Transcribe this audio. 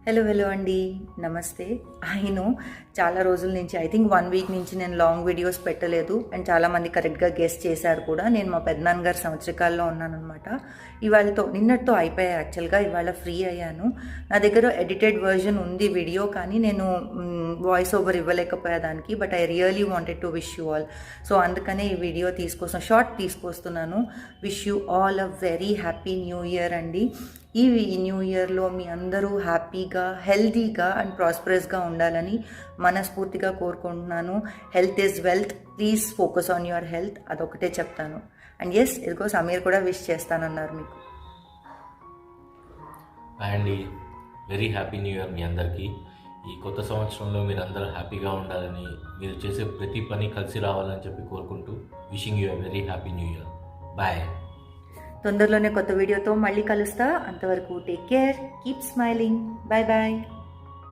Hello అండి. నమస్తే. No చాలా రోజుల నుంచి ఐ థింక్ 1 వీక్ నుంచి నేను లాంగ్ వీడియోస్ పెట్టలేదు. అండ్ చాలామంది కరెక్ట్గా గెస్ట్ చేశారు కూడా. నేను మా పెద్దనాన్నగారి సంవత్సరికాల్లో ఉన్నానన్నమాట. నిన్నటితో అయిపోయాయి యాక్చువల్గా. ఇవాళ ఫ్రీ అయ్యాను. నా దగ్గర ఎడిటెడ్ వర్జన్ ఉంది వీడియో, కానీ నేను వాయిస్ ఓవర్ ఇవ్వలేకపోయేదానికి. But I really wanted to wish you all. So అందుకనే ఈ వీడియో షార్ట్ తీసుకొస్తున్నాను. Wish you all a very happy new year అండి. ఈ న్యూ ఇయర్లో మీ అందరూ హ్యాపీగా, హెల్తీగా అండ్ ప్రాస్పరస్గా ఉండాలని మనస్ఫూర్తిగా కోరుకుంటున్నాను. Health is wealth. Please focus on your health. అదొకటే చెప్తాను. అండ్ ఎస్, ఇదిగో సమీర్ కూడా విష్ చేస్తానన్నారు మీకు. And very happy new year మీ అందరికీ. ఈ కొత్త సంవత్సరంలో మీరు అందరూ హ్యాపీగా ఉండాలని, మీరు చేసే ప్రతి పని కలిసి రావాలని చెప్పి కోరుకుంటూ wishing you very happy new year. Bye. తొందరలోనే కొత్త వీడియోతో మళ్ళీ కలుస్తా. అంతవరకు take care, keep smiling. Bye bye.